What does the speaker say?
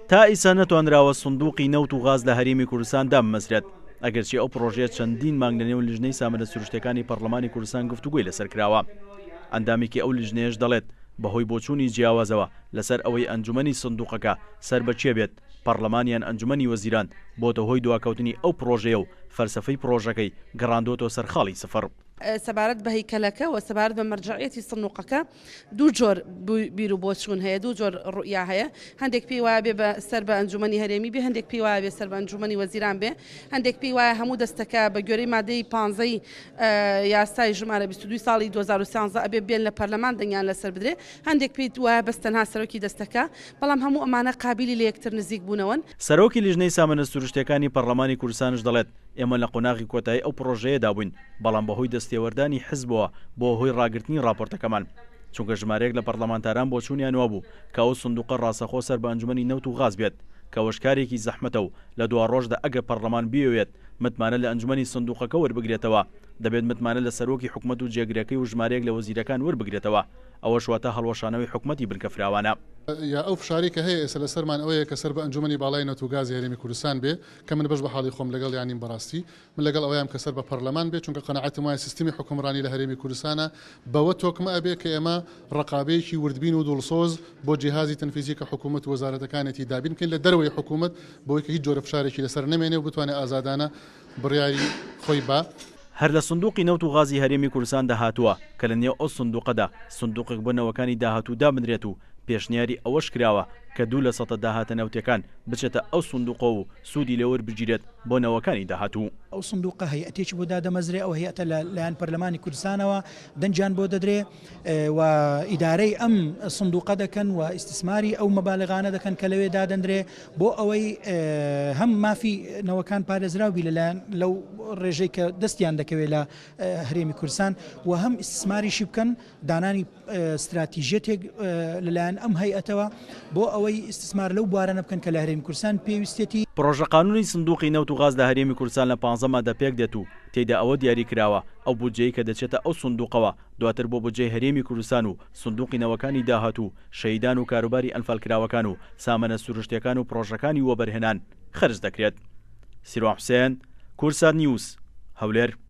تا ئیسا نەتوانراوە سندوقی نەوت و غاز لە هەرێمی کوردستان دامەزرێت ئەگەرچی ئەو پرۆژەیە چەندین مانگ لەنێو لیژنەی سامانە سروشتەکانی پەرلەمانی کوردستان گفتوگوی لەسەر کراوە. ئەندامێکی ئەو لیژنەیەش دەڵێت بەهۆی بۆچوونی جیاوازەوە لەسەر ئەوەی ئەنجومەنی سندوقەکە سەر بەچێ بێت پەرلەمانیان ئەنجومەنی وەزیران بۆتە هۆی دواکەوتنی ئەو پرۆژەیە و فەلسەفەی پرۆژەکەی گەڕاندۆتەوە سەر خاڵی سفر. سەبارەت بە هەیکەلەکە و سەبارەت بە مەرجعیەتی سندوقەکە دوو جۆر بیر و بۆچوون هەیە، دوو جۆر ڕوئیا هەیە. هەندێک پێی وایە بێ سەر بە ئەنجومەنی هەرێمی بێ، هەندێک پێی وایە بێ سەر بە ئەنجومەنی وەزیران بێ، هەندێک پێی وایە هەموو دەستەکە بە گوێرەی مادەی 15 یاسای ژمارە 22 ساڵی 2013 ئەبێ بێن لە پەرلەمان دەنگیان لەسەر بدرێ، هەندێک پێی وایە بەس تەنها سەرۆکی دەستەکە، بەڵام هەموو ئەمانە قابلی لە یەکتر نزیک بوونەوەن. سەرۆکی لیژنەی سامانە سروشتەکانی پەرلەمانی کوردستانش دەڵێت ئێمە لە قۆناغی کۆتایی ئەو پرۆژەیەدا بووین، بەڵام بەهۆی دەستێوەردانی حزبەوە بۆ هۆی ڕاگررتنی راپۆرتەکەمان، چونکە ژمارەیەک لە پەرلەمانتاران بۆ چوونیان وا بوو کە ئەو سندوقە ڕاستەخۆ سەر بە ئەنجومەنی نەوت و غاز بێت کە وەشکارێکی زەحمەتە و لە دوا ڕۆژدا ئەگەر پەرلەمان بیەوێت متمانە لە ئەنجومەنی سندوقەکە وەربگرێتەوە، دەبێت متمانە لە سەرۆکی حکوومەت و جێگرەکەی و ژمارەیەک لە وەزیرەکان وەربگرێتەوە. ئەوە شواتە هەڵوەشانەوەی حکوومەتی بنکەفراوانە. یا ئەو فشارێکە هەیە ئێستا لەسەرمان ئەوەیە کە سەر بە ئەنجومەنی باڵای نەوت و گازی هەرێمی کوردستان بێ کە من بەش بە حاڵی خۆم لەگەڵ یانیم بەڕاستی من لەگەڵ ئەوەیەم کە سەر بە پەرلەمان بێت، چونکە قەناعەتم وایە سیستمی حکومڕانی لە هەرێمی کوردستانە بەوە تۆکمە ئەبێ کە ئێمە ڕقابەیەکی وردبین و دڵسۆز بۆ جیهازی تەنفیزی کە حکوومەت و وەزارەتەکانێتی دابین بکەین لە دەرەوەی حکوومەت بۆی کە هیچ جۆرە فشارێکی لەسەر نەمێنێ و بتوانێت ئازادانە بڕیاری خۆی با. هەر لە سندوقی نەوت و غازی هەرێمی کوردستان داهاتووە کە لە نێو ئەو سندوقەدا سندوقێک بۆ نەوەکانی داهاتوو دابنرێت و پێشنیاری ئەوەش کراوە کە 2% داهاتە نەوتەکان بچێتە ئەو سندوقە و سوودی لەوە بگیرێت بۆ نەوەکانی داهاتوو. ئەو سندوقە هەیئەتێکی بۆ دادەمەزرێ، ئەو هەیئەتە لەلایەن پەرلەمانی کوردستانەوە دەنجیان بۆ دەدرێ و ئیدارەی ئەم سندوقە دەکەن و ئیستثماری ئەو مەبالغانە دەکەن کە لەوێ دادەندرێ بۆ ئەوەی هەم مافی نەوەکان پارێزراوی لەلایەن لەو ڕێژەی کە دەستیان دەکەوێت لە هەرێمی کوردستان و هەم ئیستثماریشی بکەن دانانی استراتیژیەتێک لەلایەن ئەم هەیئەتەوە بۆ ئەوەی ئیستثمار لەو بوارانە بکەن کە لە هەرێمی کوردستان پێویستێتی. پرۆژە قانونی سندوقی نەوت و غاز لە هەرێمی کوردستان لە 15 مادە پێک دێت و تێیدا ئەوە دیاری کراوە ئەو بودجەی کە دەچێتە ئەو سندوقەوە دواتر بۆ بودجەی هەرێمی کوردستان و سندوقی نەوەکانی داهاتوو شەیدان و کاروباری ئەنفالکراوەکان و سامانە سروشتیەکان و پرۆژەکانی وەبەرهێنان خەرج دەکرێت. سیروان حوسێن، کورسات نیوز، هەولێر.